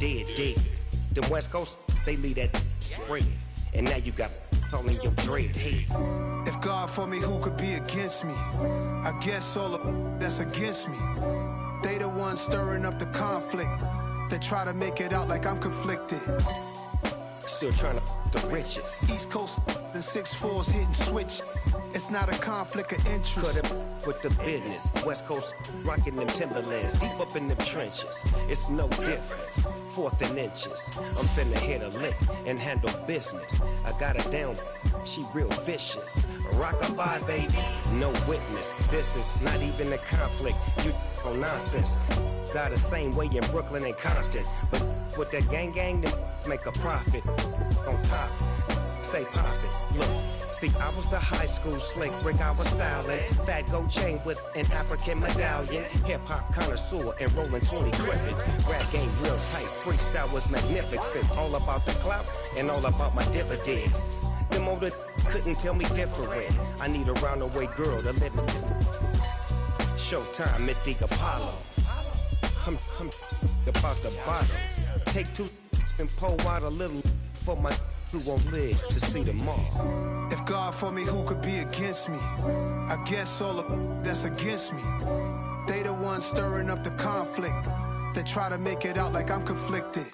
dead. The West Coast, they leave that spread. And now you got all in your dread head. If God for me, who could be against me? I guess all of that's against me. They the ones stirring up the conflict. They try to make it out like I'm conflicted. Still trying to the riches. East Coast and 6'4's hitting switch. It's not a conflict of interest. Cut it with the business. West Coast rocking them Timberlands, deep up in them trenches. It's no different. 4th and inches. I'm finna hit a lick and handle business. I got her down, she real vicious. Rock-a-bye, baby, no witness. This is not even a conflict. You on nonsense. Got the same way in Brooklyn and Compton. But with that gang, then make a profit. On top, stay poppin'. Look. See, I was the high school slick Rick, I was styling. Fat gold chain with an African medallion. Hip-hop connoisseur and rolling 20 gripping. Rap game real tight, freestyle was magnificent. All about the clout and all about my dividends. Them older couldn't tell me different. I need a round-away girl to live in. Showtime, Mystic Apollo. I'm about the bottom. Take 2 and pull out a little for my who won't live to see tomorrow. If God for me, who could be against me? I guess all of that's against me. They the ones stirring up the conflict. They try to make it out like I'm conflicted.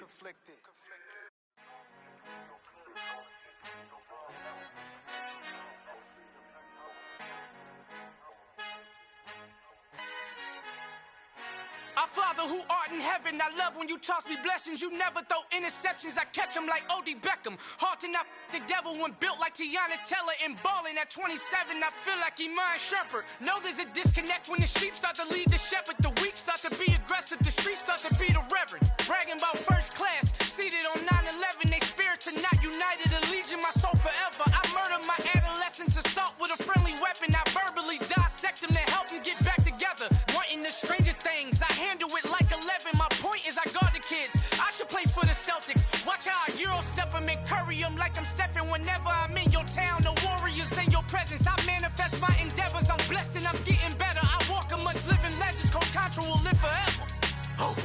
Our Father who art in heaven, I love when you toss me blessings. You never throw interceptions, I catch them like O.D. Beckham. Hard to not the devil when built like Tiana Teller. And balling at 27, I feel like Iman Shumpert. Know there's a disconnect when the sheep start to lead the shepherd. The weak start to be aggressive, the streets start to be the reverend. Bragging about first class, seated on 9/11. They spirits are not united, a legion, my soul forever. I murder my adolescence, assault with a friendly weapon. I verbally dissect them to help them get back together. Wanting the stranger things, I handle it like 11. My point is I guard the kids. I should play for the Celtics. Watch how I Euro step them and curry them like I'm Stephen. Whenever I'm in your town, the Warriors in your presence. I manifest my endeavors. I'm blessed and I'm getting better. I walk amongst living legends. Coach Contra will live forever. Oh.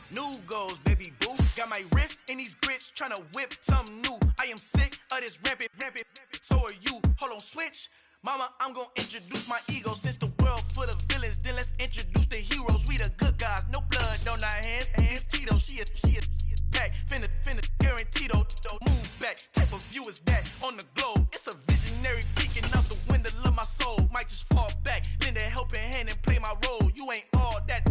New goals, baby boo. Got my wrist in these grits, tryna whip something new. I am sick of this rampant. So are you. Hold on, switch. Mama, I'm gonna introduce my ego. Since the world full of villains, then let's introduce the heroes. We the good guys, no blood on our hands. Hands Tito, she is back. Finna guaranteed move back. Type of view is that on the globe? It's a visionary peeking out the window of my soul. Might just fall back, lend a helping hand and play my role. You ain't all that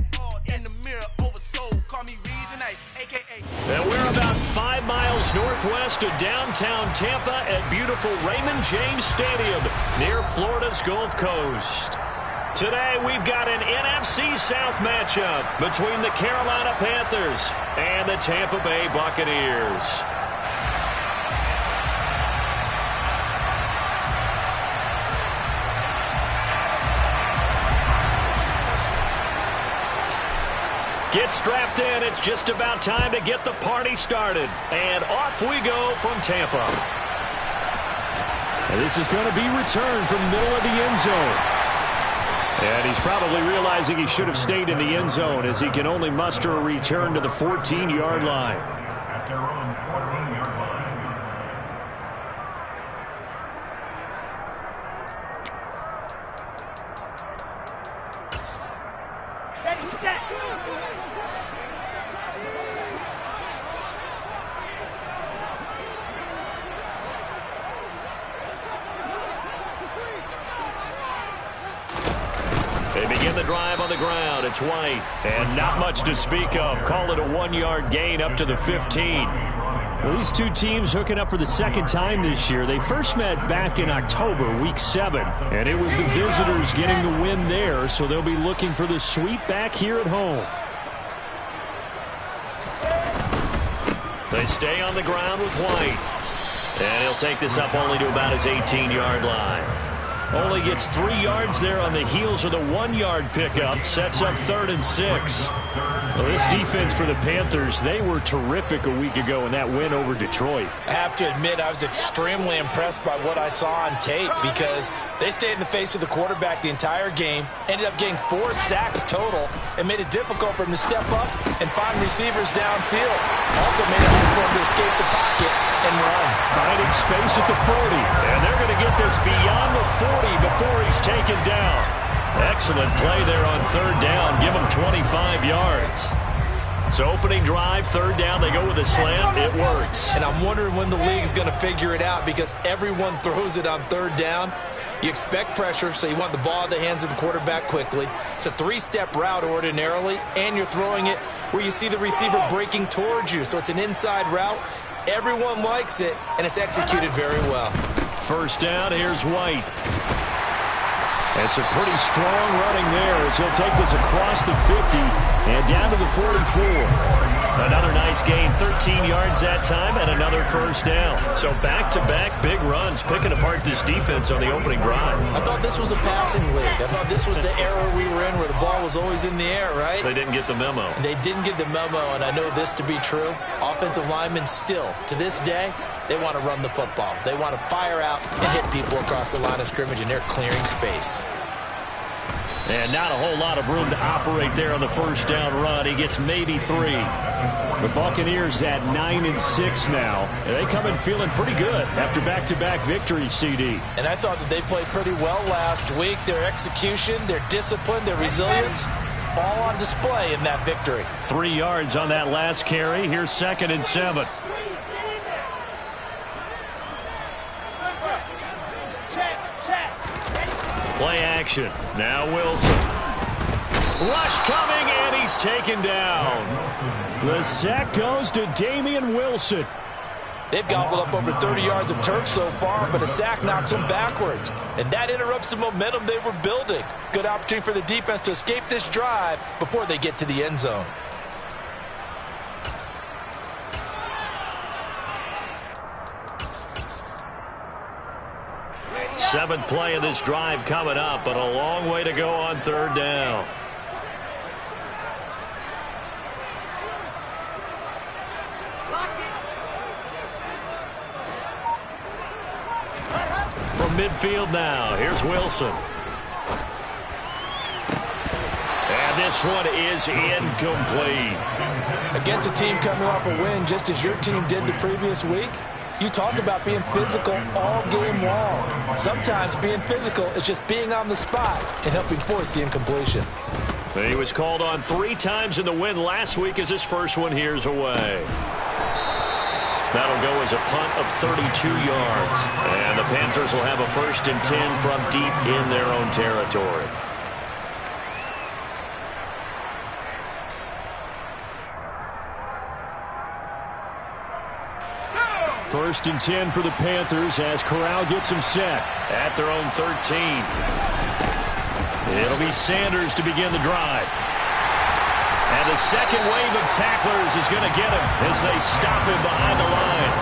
in the mirror oversold. Call me Reason, aka. And we're about 5 miles northwest of downtown Tampa at beautiful Raymond James Stadium near Florida's Gulf Coast. Today we've got an NFC South matchup between the Carolina Panthers and the Tampa Bay Buccaneers. Get strapped in. It's just about time to get the party started. And off we go from Tampa. And this is going to be returned from the middle of the end zone. And he's probably realizing he should have stayed in the end zone as he can only muster a return to the 14-yard line. At their own 14-yard line. Ready, set. They begin the drive on the ground. It's White. And not much to speak of. Call it a 1-yard gain up to the 15. Well, these two teams hooking up for the second time this year. They first met back in October, Week 7. And it was the visitors getting the win there, so they'll be looking for the sweep back here at home. They stay on the ground with White. And he'll take this up only to about his 18-yard line. Only gets 3 yards there on the heels of the 1-yard pickup. Sets up 3rd and 6. Well, this defense for the Panthers, they were terrific a week ago in that win over Detroit. I have to admit, I was extremely impressed by what I saw on tape because they stayed in the face of the quarterback the entire game, ended up getting 4 sacks total, and made it difficult for him to step up and find receivers downfield. Also made it hard for him to escape the pocket and run. Finding space at the 40. And they're going to get this beyond the 40 before he's taken down. Excellent play there on 3rd down. Give him 25 yards. So opening drive, 3rd down, they go with a slant. It works. And I'm wondering when the league's going to figure it out because everyone throws it on 3rd down. You expect pressure, so you want the ball in the hands of the quarterback quickly. It's a 3-step route ordinarily, and you're throwing it where you see the receiver breaking towards you. So it's an inside route. Everyone likes it, and it's executed very well. 1st down, here's White. It's a pretty strong running there as he'll take this across the 50 and down to the 44. Another nice gain, 13 yards that time, and another 1st down. So back-to-back big runs, picking apart this defense on the opening drive. I thought this was a passing league. I thought this was the era we were in where the ball was always in the air, right? They didn't get the memo. They didn't get the memo, and I know this to be true. Offensive linemen still, to this day, they want to run the football. They want to fire out and hit people across the line of scrimmage, and they're clearing space. And not a whole lot of room to operate there on the 1st down run. He gets maybe 3. The Buccaneers at 9-6 now. And they come in feeling pretty good after back-to-back victories, CD. And I thought that they played pretty well last week. Their execution, their discipline, their resilience, all on display in that victory. 3 yards on that last carry. Here's 2nd and 7. Play action. Now Wilson. Rush coming, and he's taken down. The sack goes to Damian Wilson. They've gobbled up over 30 yards of turf so far, but a sack knocks them backwards. And that interrupts the momentum they were building. Good opportunity for the defense to escape this drive before they get to the end zone. Seventh play of this drive coming up, but a long way to go on 3rd down. From midfield now, here's Wilson. And this one is incomplete. Against a team coming off a win, just as your team did the previous week, you talk about being physical all game long. Sometimes being physical is just being on the spot and helping force the incompletion. He was called on 3 times in the win last week as his first one here's away. That'll go as a punt of 32 yards. And the Panthers will have a 1st and 10 from deep in their own territory. First and 10 for the Panthers as Corral gets him set. At their own 13. It'll be Sanders to begin the drive. And the second wave of tacklers is going to get him as they stop him behind the line.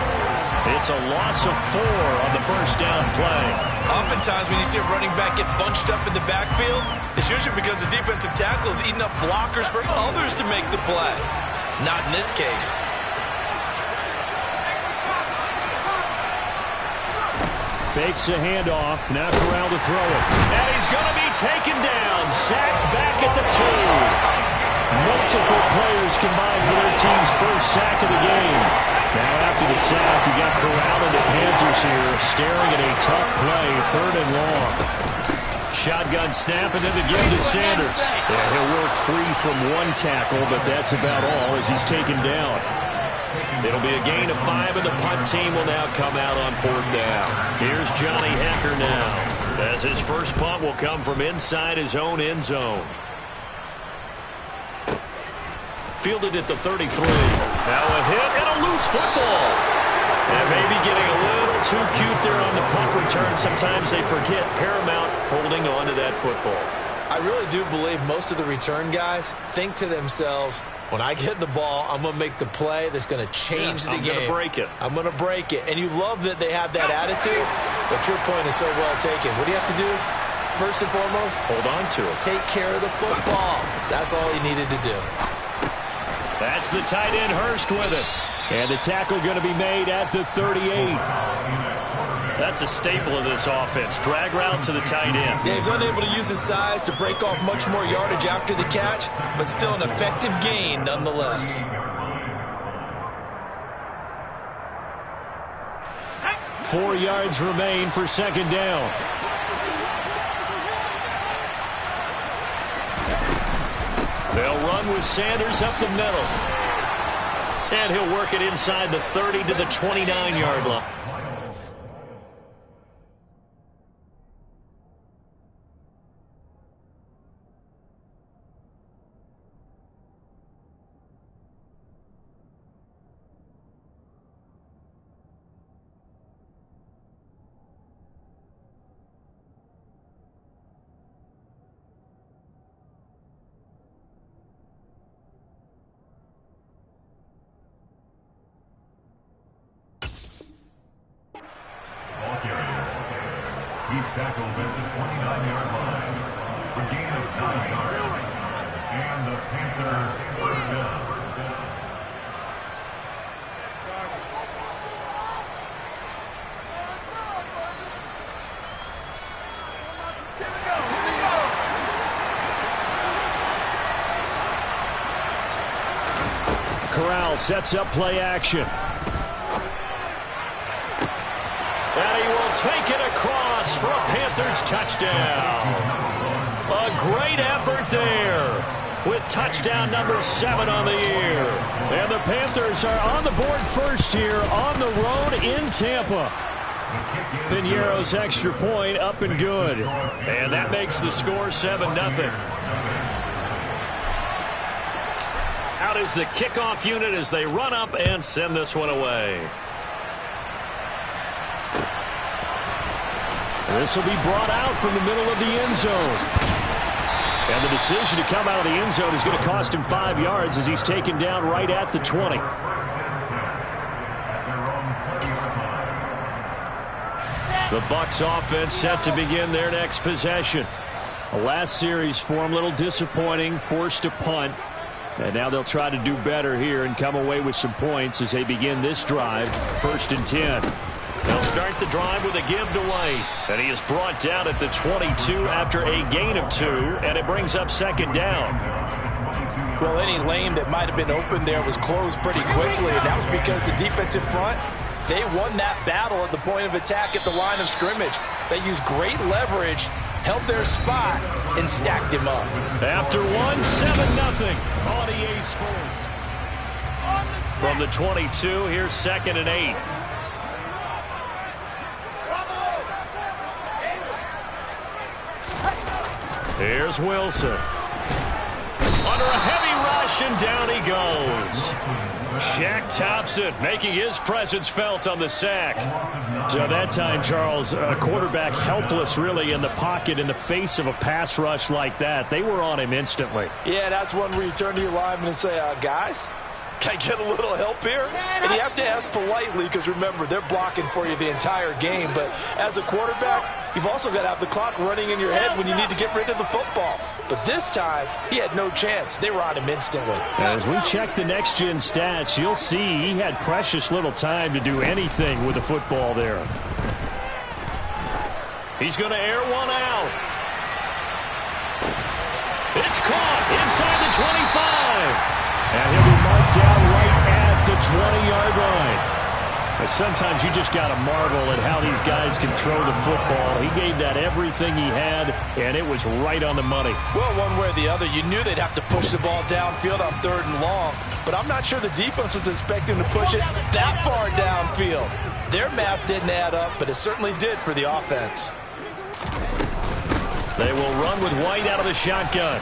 It's a loss of 4 on the 1st down play. Oftentimes when you see a running back get bunched up in the backfield, it's usually because the defensive tackle is eating up blockers for others to make the play. Not in this case. Fakes a handoff. Now Corral to throw it. And he's going to be taken down. Sacked back at the 2. Multiple players combined for their team's first sack of the game. Now after the sack, you got Corral and the Panthers here staring at a tough play, 3rd and long. Shotgun snap and then the give to Sanders. Yeah, he'll work free from 1 tackle, but that's about all as he's taken down. It'll be a gain of 5, and the punt team will now come out on 4th down. Here's Johnny Hecker now, as his first punt will come from inside his own end zone. Fielded at the 33. Now a hit and a loose football. And maybe getting a little too cute there on the punt return. Sometimes they forget paramount holding on to that football. I really do believe most of the return guys think to themselves, when I get the ball, I'm going to make the play that's going to change the game. I'm going to break it. I'm going to break it. And you love that they have that attitude, but your point is so well taken. What do you have to do? First and foremost, hold on to it. Take care of the football. That's all he needed to do. That's the tight end Hurst with it. And the tackle going to be made at the 38. That's a staple of this offense. Drag route to the tight end. Yeah, he's unable to use his size to break off much more yardage after the catch, but still an effective gain nonetheless. Four yards remain for second down. They'll run with Sanders up the middle. And he'll work it inside the 30 to the 29-yard line. He's tackled at the 29-yard line for a gain of 9 yards. And the Panthers first down. Corral sets up play action. And he will take it across for a Panthers touchdown. A great effort there with touchdown number 7 on the year. And the Panthers are on the board first here on the road in Tampa. Piñeiro's extra point up and good. And that makes the score 7-0. Out is the kickoff unit as they run up and send this one away. This will be brought out from the middle of the end zone. And the decision to come out of the end zone is going to cost him 5 yards as he's taken down right at the 20. The Bucs offense set to begin their next possession. The last series for them, a little disappointing, forced to punt. And now they'll try to do better here and come away with some points as they begin this drive, 1st and 10. They'll start the drive with a give to White. And he is brought down at the 22 after a gain of 2, and it brings up 2nd down. Well, any lane that might have been open there was closed pretty quickly, and that was because the defensive front, they won that battle at the point of attack at the line of scrimmage. They used great leverage, held their spot, and stacked him up. After 7-0 on EA Sports. From the 22, here's 2nd and 8. Here's Wilson. Under a heavy rush, and down he goes. Shaq Thompson making his presence felt on the sack. So that time, Charles, a quarterback helpless really in the pocket in the face of a pass rush like that. They were on him instantly. Yeah, that's one where you turn to your lineman and say, guys, can I get a little help here? And you have to ask politely because, remember, they're blocking for you the entire game. But as a quarterback, you've also got to have the clock running in your head when you need to get rid of the football. But this time, he had no chance. They were on him instantly. As we check the next-gen stats, you'll see he had precious little time to do anything with the football there. He's going to air one out. It's caught inside the 25. And he'll be marked down right at the 20-yard line. But sometimes you just got to marvel at how these guys can throw the football. He gave that everything he had, and it was right on the money. Well, one way or the other, you knew they'd have to push the ball downfield on 3rd and long. But I'm not sure the defense was expecting to push it that far downfield. Their math didn't add up, but it certainly did for the offense. They will run with White out of the shotgun.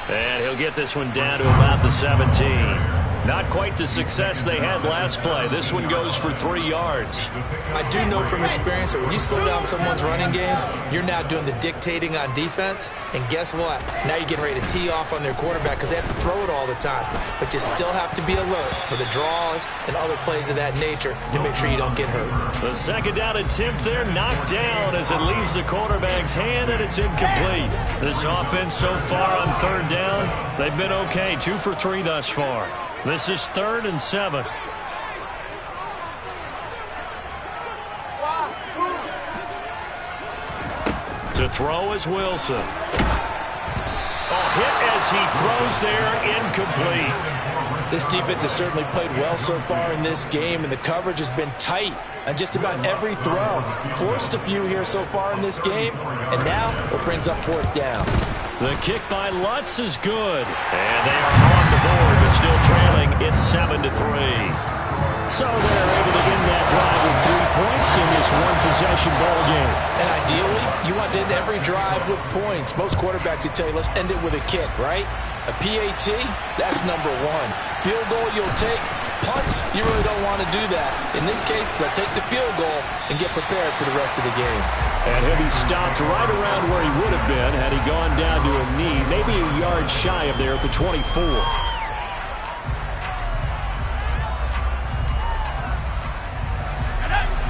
And he'll get this one down to about the 17. Not quite the success they had last play. This one goes for 3 yards. I do know from experience that when you slow down someone's running game, you're now doing the dictating on defense. And guess what? Now you're getting ready to tee off on their quarterback because they have to throw it all the time. But you still have to be alert for the draws and other plays of that nature to make sure you don't get hurt. The second down attempt there knocked down as it leaves the quarterback's hand, and it's incomplete. This offense so far on third down, they've been okay. 2 for 3 thus far. This is 3rd and 7. To throw is Wilson. Hit as he throws there, incomplete. This defense has certainly played well so far in this game, and the coverage has been tight on just about every throw. Forced a few here so far in this game, and now it brings up 4th down. The kick by Lutz is good. And they are on the board, but still trailing. It's 7-3. So they're able to end that drive with 3 points in this one-possession ball game. And ideally, you want to end every drive with points. Most quarterbacks would tell you, let's end it with a kick, right? A PAT, that's number 1. Field goal you'll take. Punts, you really don't want to do that. In this case, they'll take the field goal and get prepared for the rest of the game. And he'll be stopped right around where he would have been had he gone down to a knee, maybe a yard shy of there at the 24.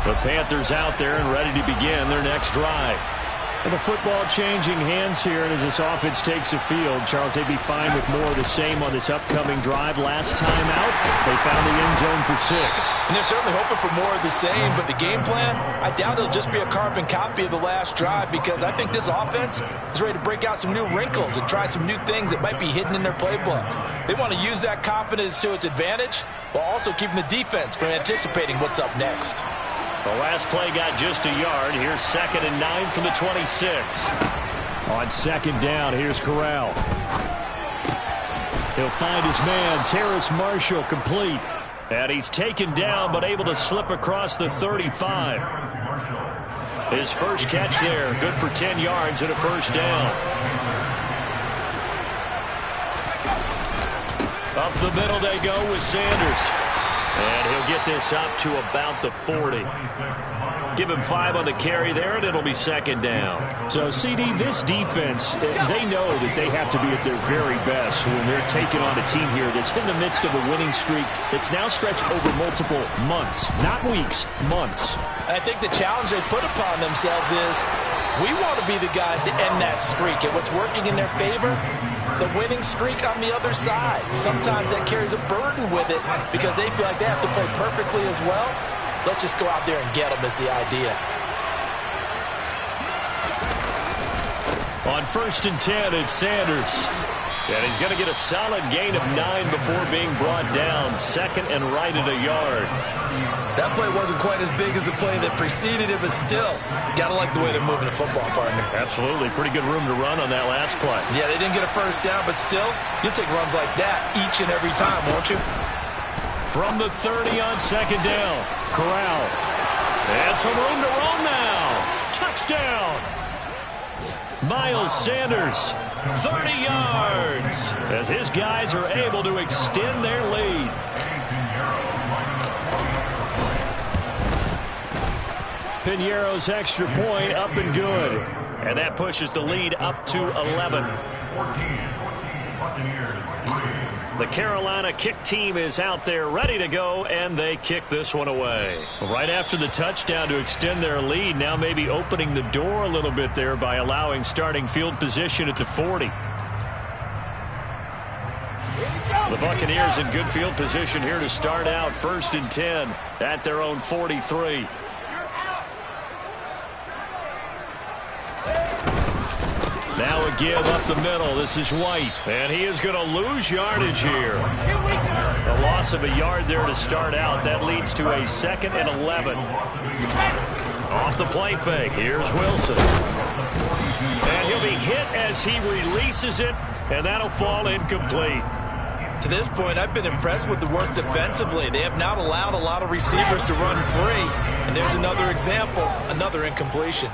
The Panthers out there and ready to begin their next drive. And the football changing hands here, and as this offense takes the field, Charles, they'd be fine with more of the same on this upcoming drive. Last time out, they found the end zone for 6. And they're certainly hoping for more of the same, but the game plan, I doubt it'll just be a carbon copy of the last drive, because I think this offense is ready to break out some new wrinkles and try some new things that might be hidden in their playbook. They want to use that confidence to its advantage, while also keeping the defense from anticipating what's up next. The last play got just a yard. Here's 2nd and 9 from the 26. On 2nd down, here's Corral. He'll find his man, Terrace Marshall, complete. And he's taken down, but able to slip across the 35. His first catch there, good for 10 yards and a first down. Up the middle they go with Sanders. And he'll get this up to about the 40. Give him 5 on the carry there, and it'll be 2nd down. So, CD, this defense, they know that they have to be at their very best when they're taking on a team here that's in the midst of a winning streak that's now stretched over multiple months. Not weeks, months. And I think the challenge they put upon themselves is, we want to be the guys to end that streak. And what's working in their favor? The winning streak on the other side. Sometimes that carries a burden with it because they feel like they have to play perfectly as well. Let's just go out there and get them is the idea. On 1st and 10, it's Sanders. And he's going to get a solid gain of 9 before being brought down. 2nd and right at a yard. That play wasn't quite as big as the play that preceded it, but still, got to like the way they're moving the football, partner. Absolutely. Pretty good room to run on that last play. Yeah, they didn't get a first down, but still, you'll take runs like that each and every time, won't you? From the 30 on 2nd down, Corral. And some room to roam now. Touchdown. Miles Sanders, 30 yards, as his guys are able to extend their lead. Piñeiro's extra point up and good. And that pushes the lead up to 11. The Carolina kick team is out there ready to go, and they kick this one away. Right after the touchdown to extend their lead, now maybe opening the door a little bit there by allowing starting field position at the 40. The Buccaneers in good field position here to start out 1st and 10 at their own 43. Now a give up the middle. This is White. And he is going to lose yardage here. A loss of a yard there to start out. That leads to a 2nd and 11. Off the play fake. Here's Wilson. And he'll be hit as he releases it. And that'll fall incomplete. To this point, I've been impressed with the work defensively. They have not allowed a lot of receivers to run free. And there's another example, another incompletion.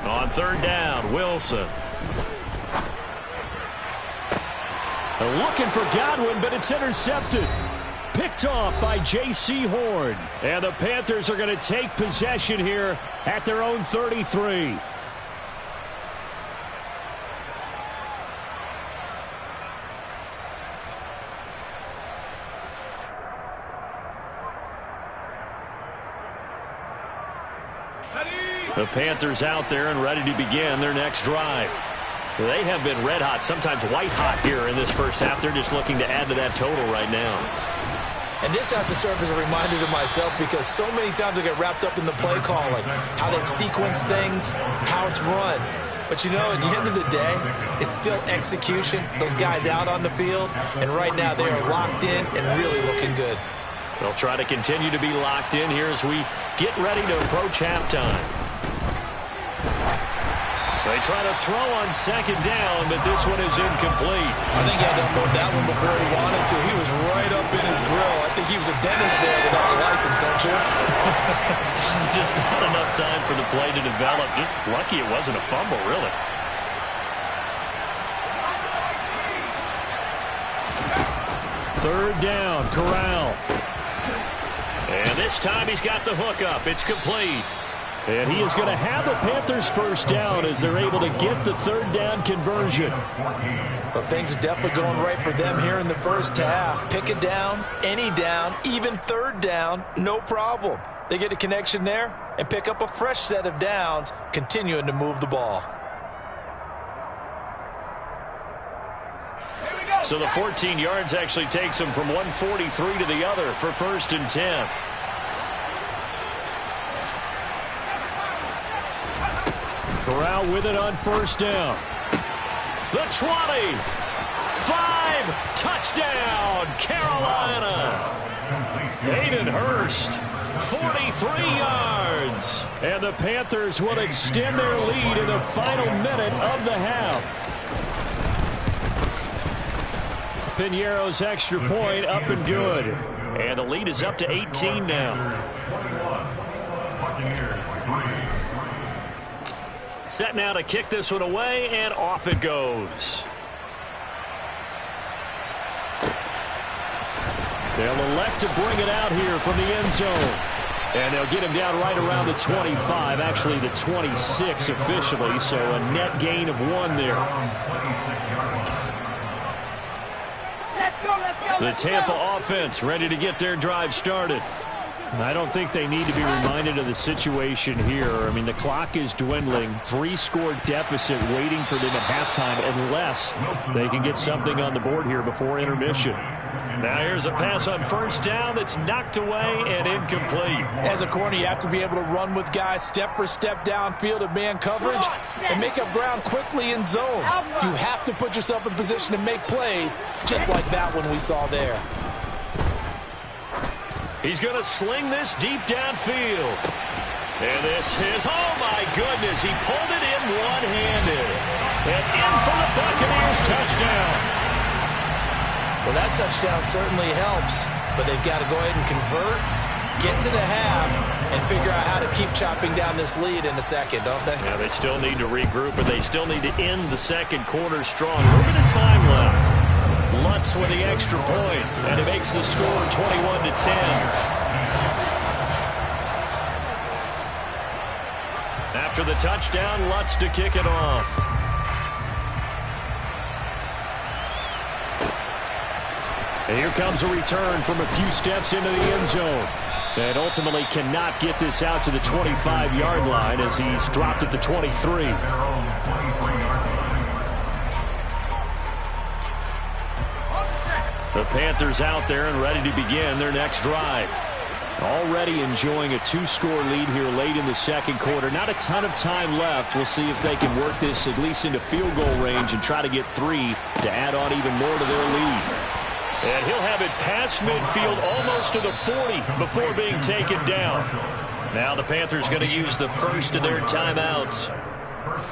On third down, Wilson. They're looking for Godwin, but it's intercepted. Picked off by J.C. Horn. And the Panthers are going to take possession here at their own 33. The Panthers out there and ready to begin their next drive. They have been red hot, sometimes white hot here in this first half. They're just looking to add to that total right now. And this has to serve as a reminder to myself because so many times I get wrapped up in the play calling, how they've sequenced things, how it's run. But, you know, at the end of the day, it's still execution. Those guys out on the field, and right now they are locked in and really looking good. They'll try to continue to be locked in here as we get ready to approach halftime. They try to throw on second down, but this one is incomplete. I think he had to unload that one before he wanted to. He was right up in his grill. I think he was a dentist there without a license, don't you? Just not enough time for the play to develop. Just lucky it wasn't a fumble, really. Third down, Corral. And this time he's got the hook up. It's complete. And he is going to have the Panthers first down as they're able to get the third down conversion. But things are definitely going right for them here in the first half. Pick it down, any down, even third down, no problem. They get a connection there and pick up a fresh set of downs, continuing to move the ball. So the 14 yards actually takes them from 143 to the other for first and 10. Corral with it on first down. The 20. 5. Touchdown, Carolina. Hayden Hurst, 43 yards. And the Panthers will extend their lead in the final minute of the half. Piñeiro's extra point up and good. And the lead is up to 18 now. Set now to kick this one away, and off it goes. They'll elect to bring it out here from the end zone. And they'll get him down right around the 25, actually the 26 officially, so a net gain of 1 there. The Tampa offense ready to get their drive started. I don't think they need to be reminded of the situation here. I mean, the clock is dwindling. 3-score deficit waiting for them at halftime unless they can get something on the board here before intermission. Now here's a pass on first down that's knocked away and incomplete. As a corner, you have to be able to run with guys step for step downfield in man coverage and make up ground quickly in zone. You have to put yourself in position to make plays just like that one we saw there. He's going to sling this deep downfield. And this is, oh my goodness, he pulled it in one-handed. And in for the Buccaneers touchdown. Well, that touchdown certainly helps, but they've got to go ahead and convert, get to the half, and figure out how to keep chopping down this lead in the second, don't they? Yeah, they still need to regroup, but they still need to end the second quarter strong. A little bit of time left. Lutz with the extra point, and it makes the score 21-10. After the touchdown, Lutz to kick it off. And here comes a return from a few steps into the end zone. And ultimately cannot get this out to the 25-yard line as he's dropped at the 23. The Panthers out there and ready to begin their next drive. Already enjoying a 2-score lead here late in the second quarter. Not a ton of time left. We'll see if they can work this at least into field goal range and try to get 3 to add on even more to their lead. And he'll have it past midfield almost to the 40 before being taken down. Now the Panthers going to use the first of their timeouts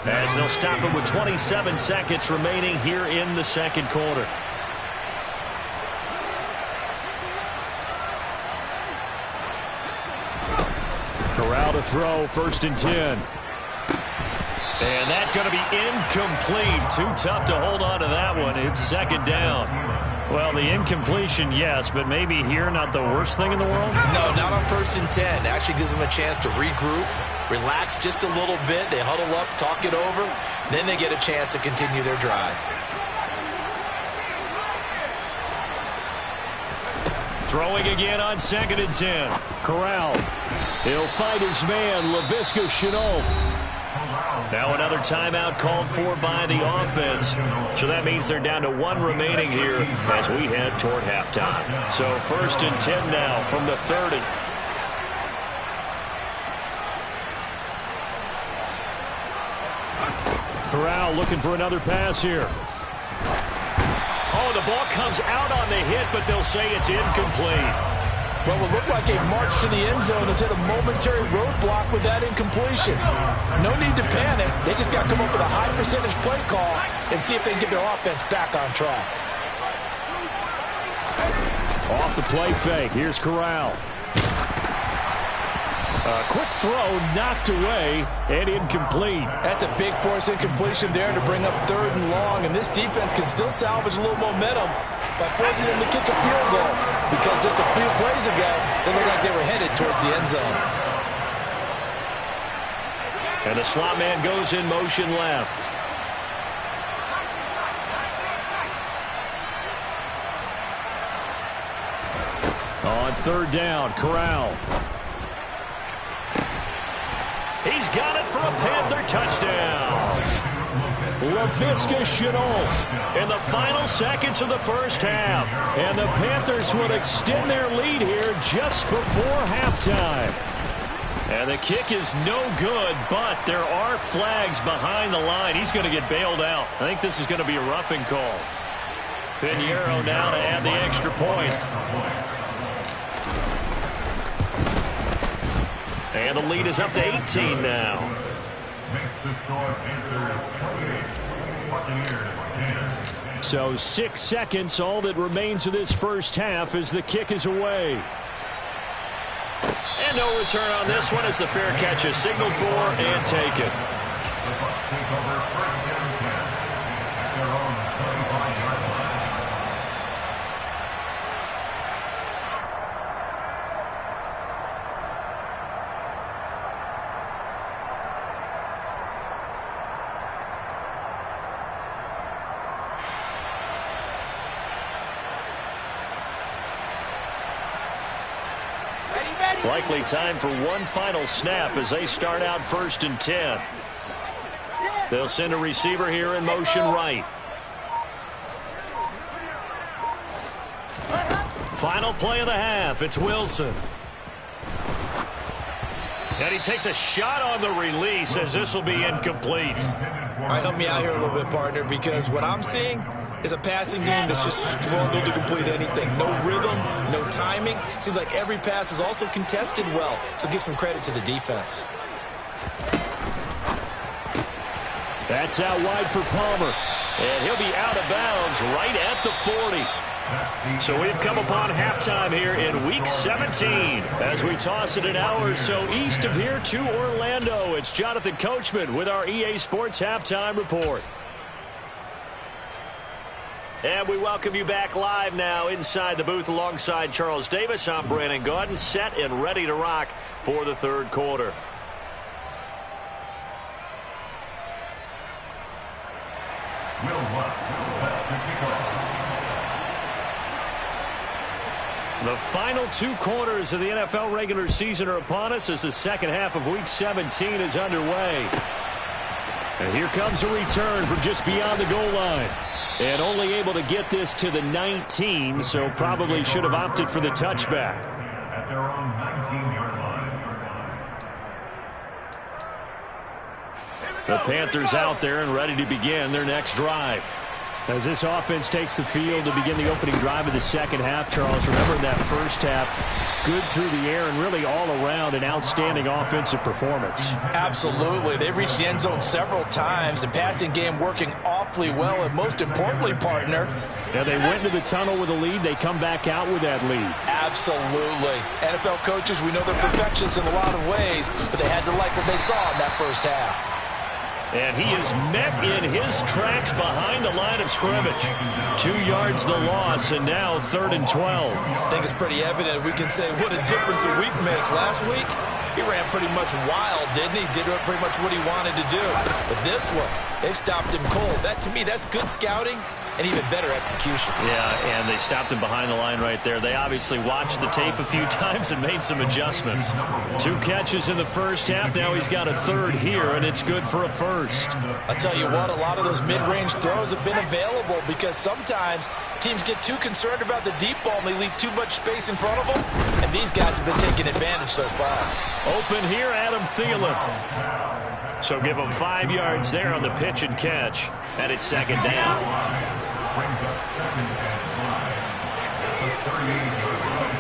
as they'll stop it with 27 seconds remaining here in the second quarter. Corral to throw, 1st and 10. And that's going to be incomplete. Too tough to hold on to that one. It's 2nd down. Well, the incompletion, yes, but maybe here not the worst thing in the world? No, not on 1st and 10. Actually gives them a chance to regroup, relax just a little bit. They huddle up, talk it over. Then they get a chance to continue their drive. Throwing again on 2nd and 10. Corral. He'll fight his man, Laviska Shenault. Now another timeout called for by the offense. So that means they're down to 1 remaining here as we head toward halftime. So 1st and 10 now from the 30. Corral looking for another pass here. Oh, the ball comes out on the hit, but they'll say it's incomplete. Well, it looked like a march to the end zone has hit a momentary roadblock with that incompletion. No need to panic. They just got to come up with a high percentage play call and see if they can get their offense back on track. Off the play fake. Here's Corral. A quick throw knocked away and incomplete. That's a big force incompletion there to bring up 3rd and long, and this defense can still salvage a little momentum by forcing them to kick a field goal, because just a few plays ago, they looked like they were headed towards the end zone. And the slot man goes in motion left. On 3rd down, Corral. He's got it for a Panther touchdown. Laviska Shenault in the final seconds of the 1st half. And the Panthers will extend their lead here just before halftime. And the kick is no good, but there are flags behind the line. He's going to get bailed out. I think this is going to be a roughing call. Pinheiro now to add the extra point. And the lead is up to 18 now. Makes the score Panthers 28, Buccaneers 10. So 6 seconds, all that remains of this 1st half as the kick is away. And no return on this one as the fair catch is signaled for and taken. The Bucs take over 1st and 10 at their own 35-yard line. Likely time for one final snap as they start out 1st and 10. They'll send a receiver here in motion right. Final play of the half. It's Wilson. And he takes a shot on the release as this will be incomplete. All right, help me out here a little bit, partner, because what I'm seeing is a passing game that's just struggled to complete anything. No rhythm, no timing. Seems like every pass is also contested well, so give some credit to the defense. That's out wide for Palmer. And he'll be out of bounds right at the 40. So we've come upon halftime here in Week 17 as we toss it an hour or so east of here to Orlando. It's Jonathan Coachman with our EA Sports Halftime Report. And we welcome you back live now inside the booth alongside Charles Davis. I'm Brandon Gaudin, set and ready to rock for the 3rd quarter. The final 2 quarters of the NFL regular season are upon us as the 2nd half of Week 17 is underway. And here comes a return from just beyond the goal line. And only able to get this to the 19, so probably should have opted for the touchback. At their own 19-yard line. The Panthers out there and ready to begin their next drive. As this offense takes the field to begin the opening drive of the second half, Charles, remember in that first half, good through the air and really all around an outstanding offensive performance. Absolutely. They reached the end zone several times. The passing game working awfully well, and most importantly, partner. Yeah, they went into the tunnel with a lead. They come back out with that lead. Absolutely. NFL coaches, we know they're perfectionists in a lot of ways, but they had to like what they saw in that first half. And he is met in his tracks behind the line of scrimmage. 2 yards the loss, and now 3rd and 12. I think it's pretty evident. We can say what a difference a week makes. Last week, he ran pretty much wild, didn't he? Did pretty much what he wanted to do. But this one, they stopped him cold. That, to me, that's good scouting and even better execution. Yeah, and they stopped him behind the line right there. They obviously watched the tape a few times and made some adjustments. 2 catches in the first half. Now he's got a 3rd here, and it's good for a 1st. I'll tell you what, a lot of those mid-range throws have been available because sometimes teams get too concerned about the deep ball and they leave too much space in front of them, and these guys have been taking advantage so far. Open here, Adam Thielen. So give him 5 yards there on the pitch and catch, and it's 2nd down. Brings up 2nd and 5 at the 38-yard line.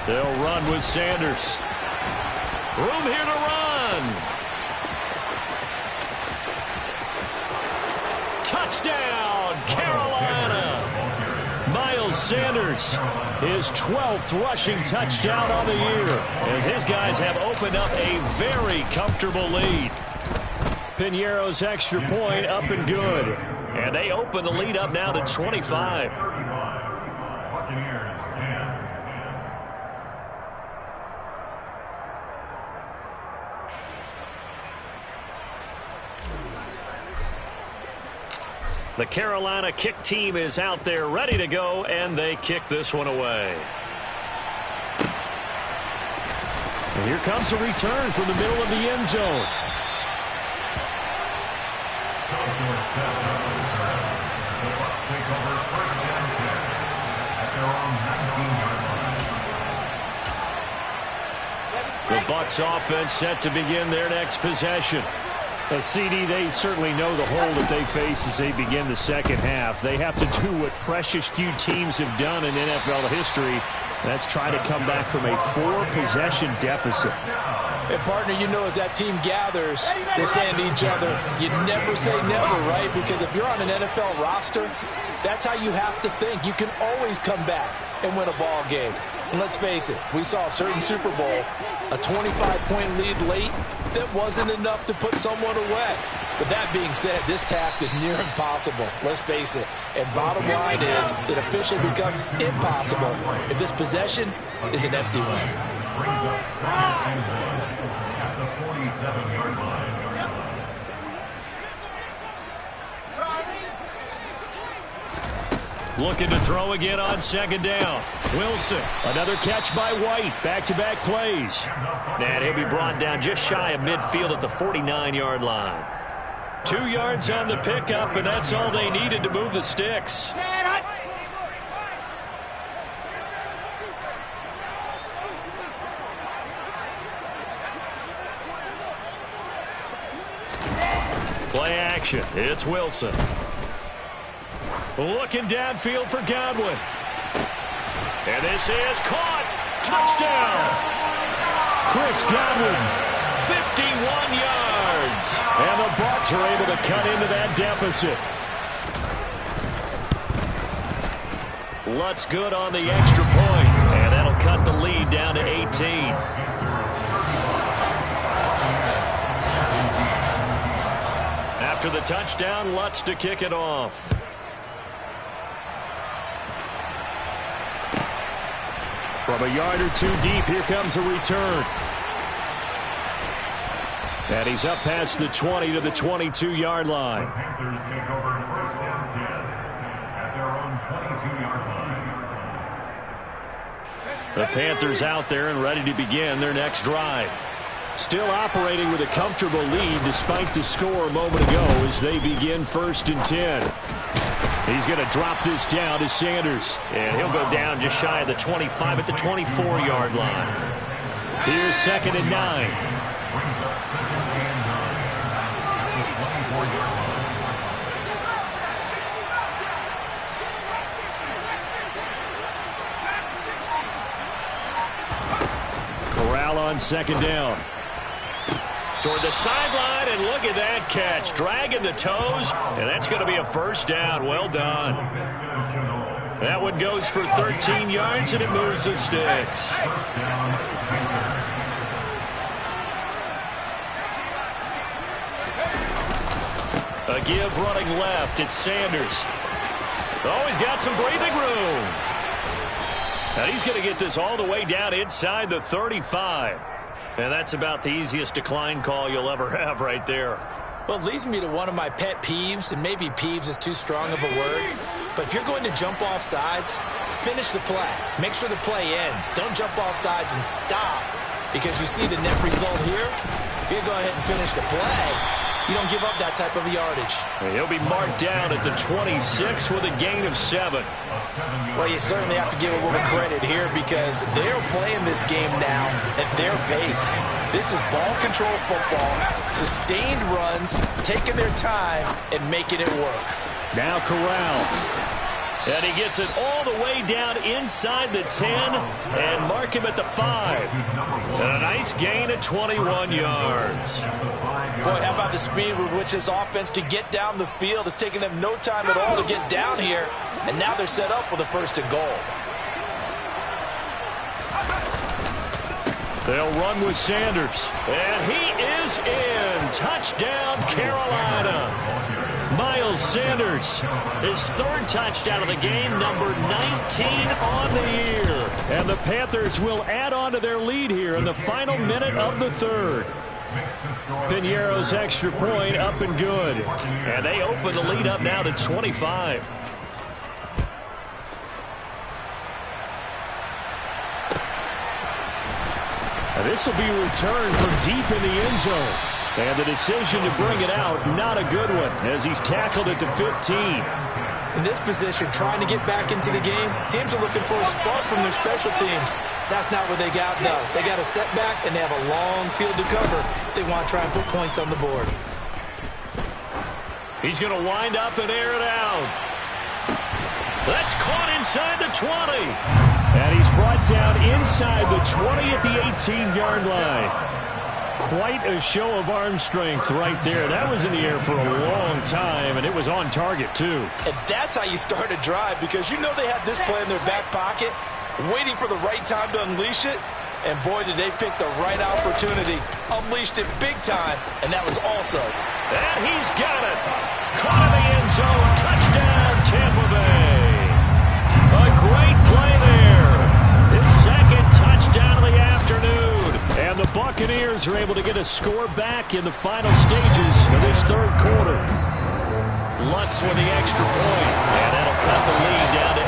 They'll run with Sanders. Room here to run. Touchdown, Carolina. Miles Sanders, his 12th rushing touchdown on the year, as his guys have opened up a very comfortable lead. Piñeiro's extra point up and good. And they open the lead up now to 25. Buccaneers 10. The Carolina kick team is out there ready to go, and they kick this one away. And here comes a return from the middle of the end zone. The Bucs offense set to begin their next possession. CD, they certainly know the hole that they face as they begin the second half. They have to do what precious few teams have done in NFL history. That's try to come back from a 4-possession deficit. And, partner, you know, as that team gathers, they're saying to each other, you never say never, right? Because if you're on an NFL roster, that's how you have to think. You can always come back and win a ball game. And let's face it, we saw a certain Super Bowl, a 25-point lead late that wasn't enough to put someone away. But that being said, this task is near impossible. Let's face it. And bottom line is, it officially becomes impossible if this possession is an empty one. Brings up 2nd and 1 at the 47-yard line. Looking to throw again on 2nd down. Wilson, another catch by White. Back-to-back plays. And he'll be brought down just shy of midfield at the 49-yard line. 2 yards on the pickup, and that's all they needed to move the sticks. Play action. It's Wilson. Looking downfield for Godwin. And this is caught. Touchdown. Chris Godwin, 51 yards. And the Bucs are able to cut into that deficit. Lutz good on the extra point. And that'll cut the lead down to 18. After the touchdown, Lutz to kick it off. From a yard or two deep, here comes a return. And he's up past the 20 to the 22-yard line. The Panthers take over 1st and 10 at their own 22-yard line. The Panthers out there and ready to begin their next drive. Still operating with a comfortable lead despite the score a moment ago as they begin 1st and 10. He's going to drop this down to Sanders. And he'll go down just shy of the 25 at the 24-yard line. Here's 2nd and 9. Corral on second down. Toward the sideline, and look at that catch. Dragging the toes, and that's going to be a first down. Well done. That one goes for 13 yards, and it moves the sticks. A give running left. It's Sanders. Oh, he's got some breathing room. And he's going to get this all the way down inside the 35. And that's about the easiest decline call you'll ever have right there. Well, it leads me to one of my pet peeves, and maybe peeves is too strong of a word. But if you're going to jump off sides, finish the play. Make sure the play ends. Don't jump off sides and stop, because you see the net result here. If you go ahead and finish the play, you don't give up that type of yardage. He'll be marked down at the 26 with a gain of 7. Well, you certainly have to give a little credit here, because they're playing this game now at their pace. This is ball control football, sustained runs, taking their time and making it work. Now Corral. And he gets it all the way down inside the 10 and mark him at the 5. And a nice gain of 21 yards. Boy, how about the speed with which this offense can get down the field? It's taken them no time at all to get down here. And now they're set up with a 1st and goal. They'll run with Sanders. And he is in. Touchdown, Carolina. Miles Sanders, his 3rd touchdown of the game, number 19 on the year. And the Panthers will add on to their lead here in the final minute of the 3rd. Piñeiro's extra point up and good. And they open the lead up now to 25. And this will be returned from deep in the end zone. And the decision to bring it out, not a good one, as he's tackled at the 15. In this position, trying to get back into the game, teams are looking for a spark from their special teams. That's not what they got, though. They got a setback, and they have a long field to cover if they want to try and put points on the board. He's going to wind up and air it out. That's caught inside the 20. And he's brought down inside the 20 at the 18-yard line. Quite a show of arm strength right there. That was in the air for a long time, and it was on target, too. And that's how you start a drive, because you know they had this play in their back pocket, waiting for the right time to unleash it. And, boy, did they pick the right opportunity. Unleashed it big time, and that was also. And he's got it. Caught in the end zone. Touchdown, Tampa Bay. A great play there. His 2nd touchdown of the afternoon. And the Buccaneers are able to get a score back in the final stages of this 3rd quarter. Lutz with the extra point, and that'll cut the lead down to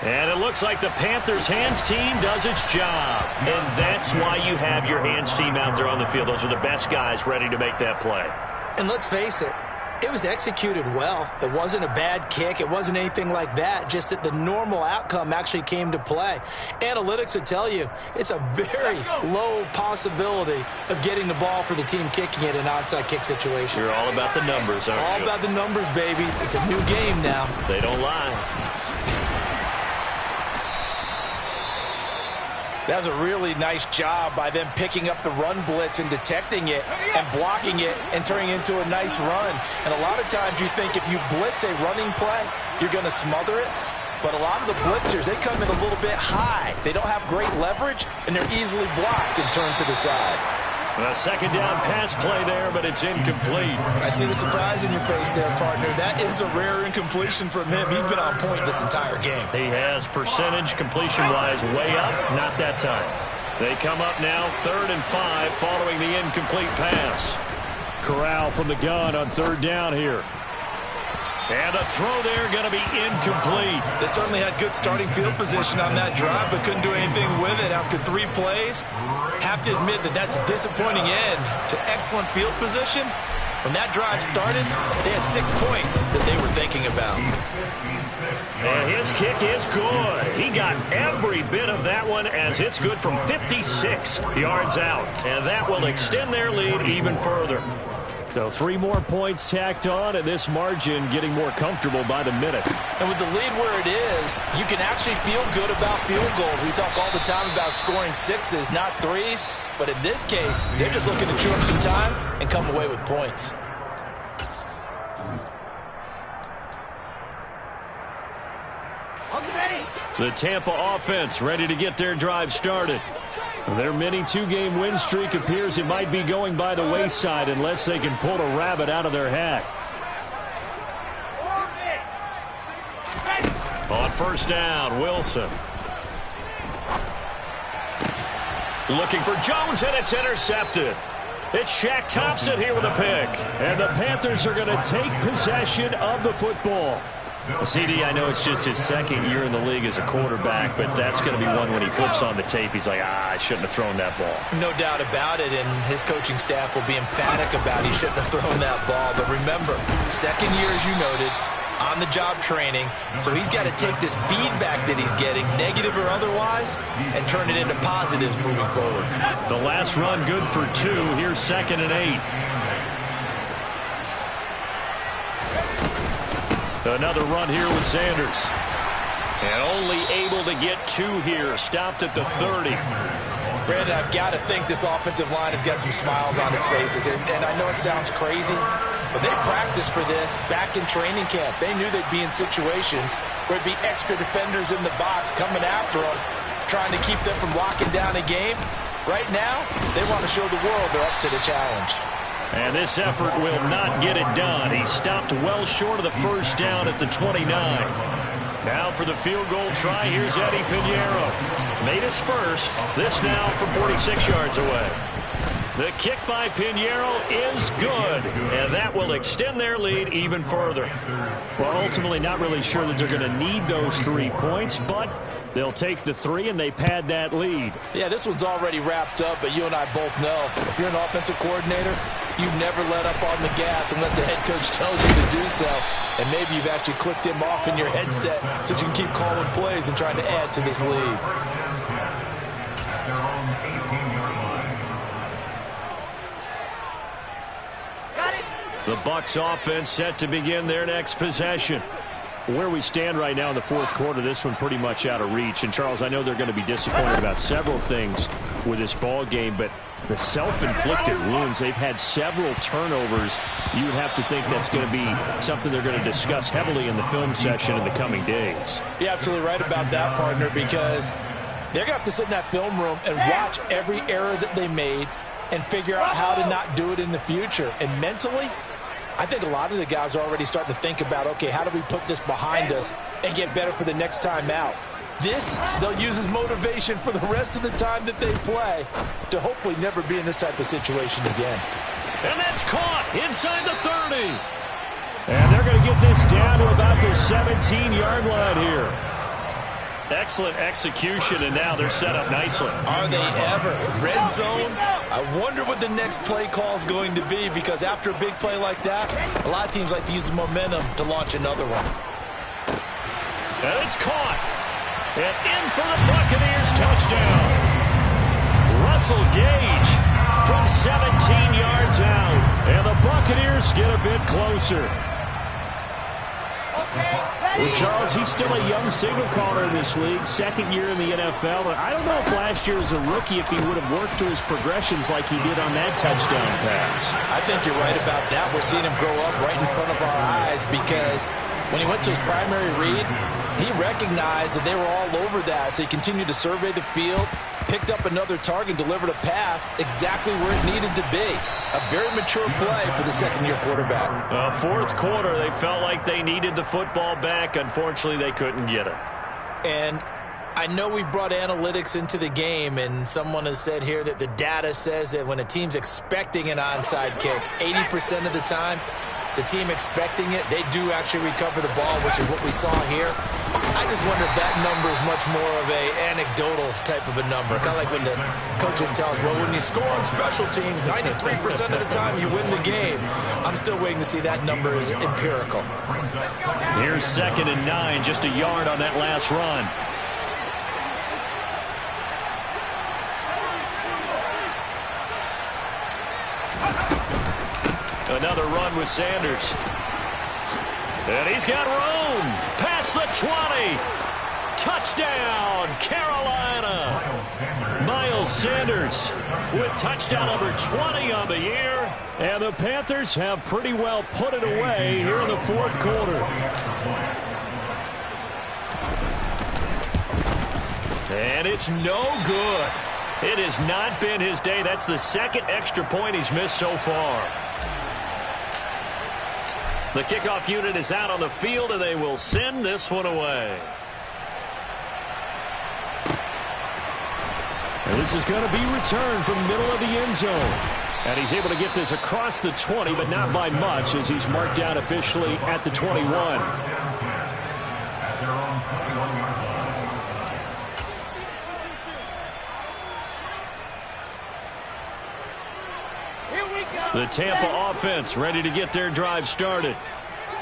18. And it looks like the Panthers' hands team does its job. And that's why you have your hands team out there on the field. Those are the best guys ready to make that play. And let's face it, it was executed well. It wasn't a bad kick. It wasn't anything like that. Just that the normal outcome actually came to play. Analytics will tell you it's a very low possibility of getting the ball for the team kicking it in an onside kick situation. You're all about the numbers, aren't you? All about the numbers, baby. It's a new game now. They don't lie. That was a really nice job by them picking up the run blitz and detecting it and blocking it and turning it into a nice run. And a lot of times you think if you blitz a running play, you're going to smother it. But a lot of the blitzers, they come in a little bit high. They don't have great leverage, and they're easily blocked and turned to the side. A 2nd down pass play there, but it's incomplete. I see the surprise in your face there, partner. That is a rare incompletion from him. He's been on point this entire game. He has percentage completion-wise way up. Not that time. They come up now 3rd and 5 following the incomplete pass. Corral from the gun on 3rd down here. And a throw there going to be incomplete. They certainly had good starting field position on that drive, but couldn't do anything with it after 3 plays. Have to admit that that's a disappointing end to excellent field position. When that drive started, they had 6 points that they were thinking about. And his kick is good. He got every bit of that one as it's good from 56 yards out. And that will extend their lead even further. So 3 more points tacked on, and this margin getting more comfortable by the minute. And with the lead where it is, you can actually feel good about field goals. We talk all the time about scoring 6s, not 3s. But in this case, they're just looking to chew up some time and come away with points. The Tampa offense ready to get their drive started. Their mini 2-game win streak appears it might be going by the wayside unless they can pull a rabbit out of their hat. On first down, Wilson. Looking for Jones, and it's intercepted. It's Shaq Thompson here with a pick. And the Panthers are going to take possession of the football. CD, I know it's just his second year in the league as a quarterback, but that's going to be one when he flips on the tape. He's like, I shouldn't have thrown that ball. No doubt about it, and his coaching staff will be emphatic about he shouldn't have thrown that ball. But remember, second year, as you noted, on-the-job training, so he's got to take this feedback that he's getting, negative or otherwise, and turn it into positives moving forward. The last run good for 2. Here's 2nd and 8. Another run here with Sanders. And only able to get 2 here. Stopped at the 30. Brandon, I've got to think this offensive line has got some smiles on its faces. And I know it sounds crazy, but they practiced for this back in training camp. They knew they'd be in situations where there'd be extra defenders in the box coming after them, trying to keep them from locking down a game. Right now, they want to show the world they're up to the challenge. And this effort will not get it done. He stopped well short of the first down at the 29. Now for the field goal try, here's Eddie Pinheiro. Made his first. This now from 46 yards away. The kick by Pinheiro is good, and that will extend their lead even further. Well, ultimately not really sure that they're going to need those 3 points, but they'll take the 3 and they pad that lead. Yeah, this one's already wrapped up, but you and I both know if you're an offensive coordinator, you never let up on the gas unless the head coach tells you to do so. And maybe you've actually clicked him off in your headset so you can keep calling plays and trying to add to this lead. The Bucs offense set to begin their next possession. Where we stand right now in the fourth quarter, this one pretty much out of reach. And, Charles, I know they're going to be disappointed about several things with this ball game, but the self-inflicted wounds, they've had several turnovers. You would have to think that's going to be something they're going to discuss heavily in the film session in the coming days. You're absolutely right about that, partner, because they're going to have to sit in that film room and watch every error that they made and figure out how to not do it in the future. And mentally, I think a lot of the guys are already starting to think about, okay, how do we put this behind us and get better for the next time out? This, they'll use as motivation for the rest of the time that they play to hopefully never be in this type of situation again. And that's caught inside the 30. And they're going to get this down to about the 17-yard line here. Excellent execution, and now they're set up nicely. Are they ever? Red zone? I wonder what the next play call is going to be, because after a big play like that, a lot of teams like to use the momentum to launch another one. And it's caught. And in for the Buccaneers touchdown. Russell Gage from 17 yards out. And the Buccaneers get a bit closer. Well, Charles, he's still a young signal caller in this league, second year in the NFL. But I don't know if last year as a rookie, if he would have worked through his progressions like he did on that touchdown pass. I think you're right about that. We're seeing him grow up right in front of our eyes, because when he went to his primary read, he recognized that they were all over that. So he continued to survey the field, picked up another target, delivered a pass exactly where it needed to be. A very mature play for the second-year quarterback. Fourth quarter, they felt like they needed the football back. Unfortunately, they couldn't get it. And I know we brought analytics into the game, and someone has said here that the data says that when a team's expecting an onside kick, 80% of the time, the team expecting it, they do actually recover the ball, which is what we saw here. I just wonder if that number is much more of a anecdotal type of a number. Kind of like when the coaches tell us, well, when you score on special teams, 93% of the time you win the game. I'm still waiting to see that number is empirical. Here's 2nd and 9, just a yard on that last run. Another run with Sanders. And he's got room. Past the 20. Touchdown, Carolina. Miles Sanders with touchdown number 20 on the year. And the Panthers have pretty well put it away here in the 4th quarter. And it's no good. It has not been his day. That's the 2nd extra point he's missed so far. The kickoff unit is out on the field, and they will send this one away. And this is going to be returned from middle of the end zone. And he's able to get this across the 20, but not by much, as he's marked down officially at the 21. The Tampa offense ready to get their drive started.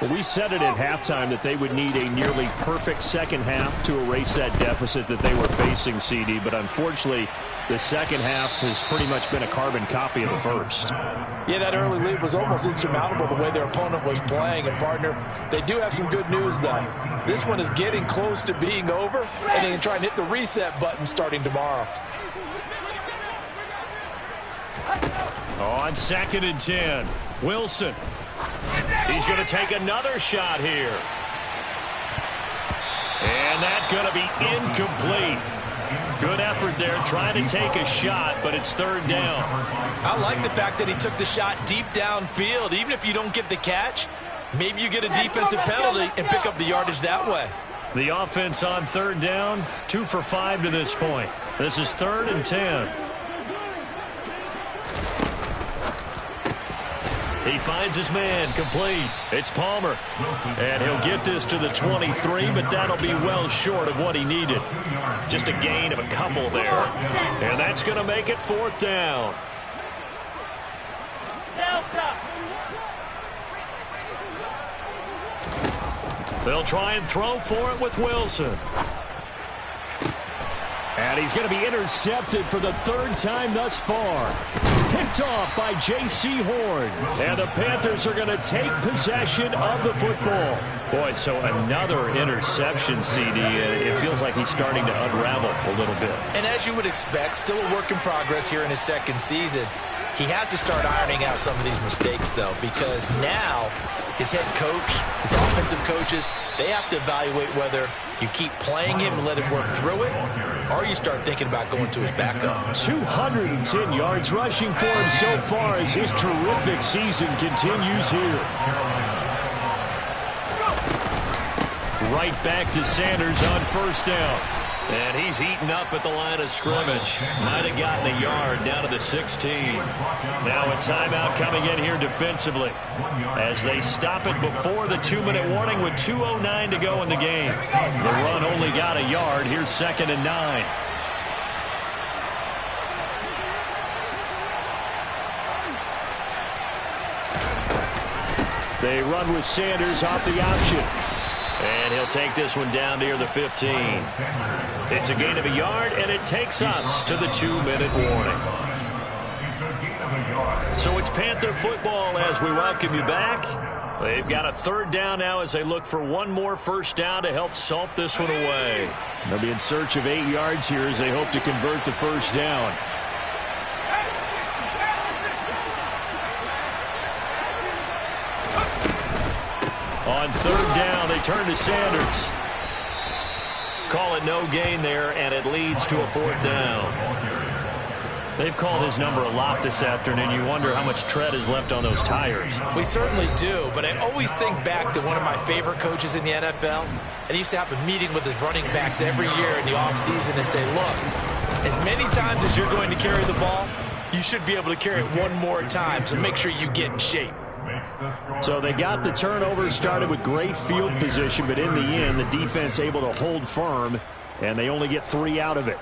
Well, we said it at halftime that they would need a nearly perfect second half to erase that deficit that they were facing, CD. But unfortunately, the second half has pretty much been a carbon copy of the first. Yeah, that early lead was almost insurmountable the way their opponent was playing. And, partner, they do have some good news, though. This one is getting close to being over, and they can try and hit the reset button starting tomorrow. On 2nd and 10, Wilson. He's going to take another shot here. And that's going to be incomplete. Good effort there trying to take a shot, but it's 3rd down. I like the fact that he took the shot deep downfield. Even if you don't get the catch, maybe you get a defensive penalty and pick up the yardage that way. The offense on 3rd down, 2 for 5 to this point. This is 3rd and 10. He finds his man, complete. It's Palmer. And he'll get this to the 23, but that'll be well short of what he needed. Just a gain of a couple there. And that's going to make it 4th down. They'll try and throw for it with Wilson. And he's going to be intercepted for the 3rd time thus far. Picked off by J.C. Horn. And the Panthers are going to take possession of the football. Boy, so another interception, CD. It feels like he's starting to unravel a little bit. And as you would expect, still a work in progress here in his 2nd season. He has to start ironing out some of these mistakes, though, because now his head coach, his offensive coaches, they have to evaluate whether you keep playing him and let him work through it, or you start thinking about going to his backup. 210 yards rushing for him so far as his terrific season continues here. Right back to Sanders on 1st down. And he's heating up at the line of scrimmage. Might have gotten a yard down to the 16. Now a timeout coming in here defensively as they stop it before the 2-minute warning with 2:09 to go in the game. The run only got a yard. Here's 2nd and 9. They run with Sanders off the option. And he'll take this one down near the 15. It's a gain of a yard, and it takes us to the 2-minute warning. So it's Panther football as we welcome you back. They've got a 3rd down now as they look for one more 1st down to help salt this one away. They'll be in search of 8 yards here as they hope to convert the 1st down. On 3rd down, they turn to Sanders. Call it no gain there, and it leads to a 4th down. They've called his number a lot this afternoon. You wonder how much tread is left on those tires. We certainly do, but I always think back to one of my favorite coaches in the NFL. And he used to have a meeting with his running backs every year in the offseason and say, look, as many times as you're going to carry the ball, you should be able to carry it one more time, so make sure you get in shape. So they got the turnover, started with great field position, but in the end, the defense able to hold firm, and they only get 3 out of it.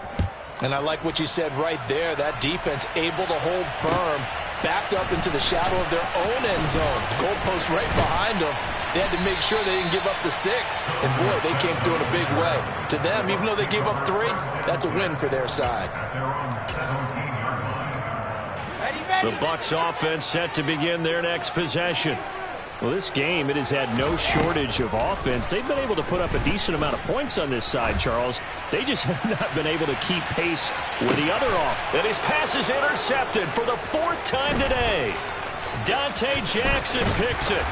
And I like what you said right there. That defense able to hold firm, backed up into the shadow of their own end zone. The goalpost right behind them. They had to make sure they didn't give up the 6. And, boy, they came through in a big way. To them, even though they gave up 3, that's a win for their side. The Bucs offense set to begin their next possession. Well, this game, it has had no shortage of offense. They've been able to put up a decent amount of points on this side, Charles. They just have not been able to keep pace with the other off. And his pass is intercepted for the 4th time today. Dante Jackson picks it.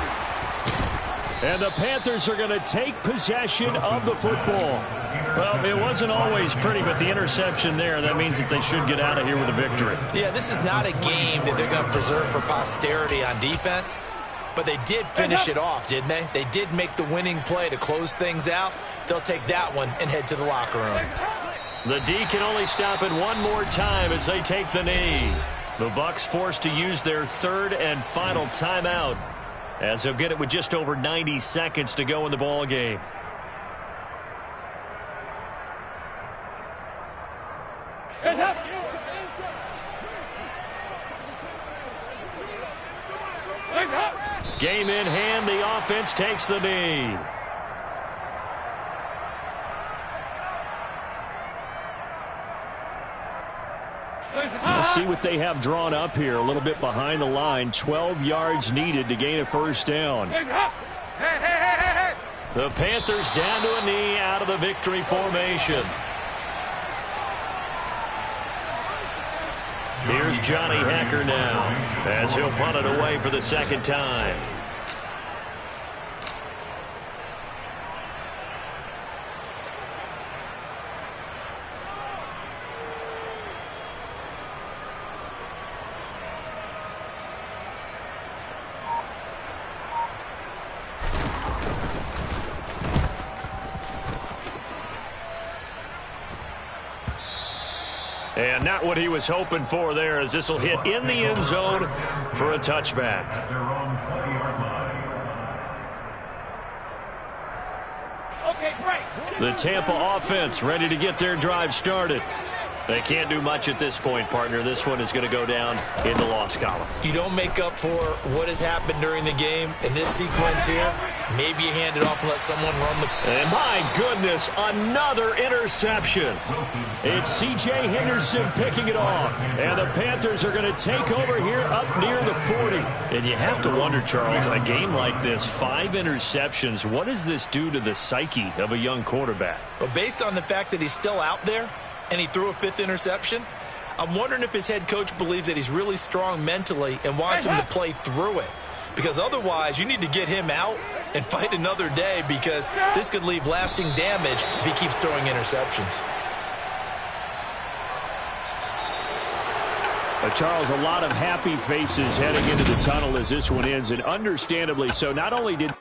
And the Panthers are going to take possession of the football. Well, it wasn't always pretty, but the interception there, that means that they should get out of here with a victory. Yeah, this is not a game that they're going to preserve for posterity on defense. But they did finish it off, didn't they? They did make the winning play to close things out. They'll take that one and head to the locker room. The D can only stop it one more time as they take the knee. The Bucs forced to use their 3rd and final timeout, as they'll get it with just over 90 seconds to go in the ball game. Game in hand, the offense takes the knee. Let's see what they have drawn up here. A little bit behind the line. 12 yards needed to gain a 1st down. The Panthers down to a knee out of the victory formation. Here's Johnny Hacker now as he'll punt it away for the 2nd time. And not what he was hoping for there, as this will hit in the end zone for a touchback. The Tampa offense ready to get their drive started. They can't do much at this point, partner. This one is going to go down in the loss column. You don't make up for what has happened during the game in this sequence here. Maybe you hand it off and let someone run the... And my goodness, another interception. It's C.J. Henderson picking it off. And the Panthers are going to take over here up near the 40. And you have to wonder, Charles, in a game like this, 5 interceptions, what does this do to the psyche of a young quarterback? Well, based on the fact that he's still out there, and he threw a 5th interception, I'm wondering if his head coach believes that he's really strong mentally and wants him to play through it. Because otherwise, you need to get him out and fight another day, because this could leave lasting damage if he keeps throwing interceptions. Charles, a lot of happy faces heading into the tunnel as this one ends, and understandably so. Not only did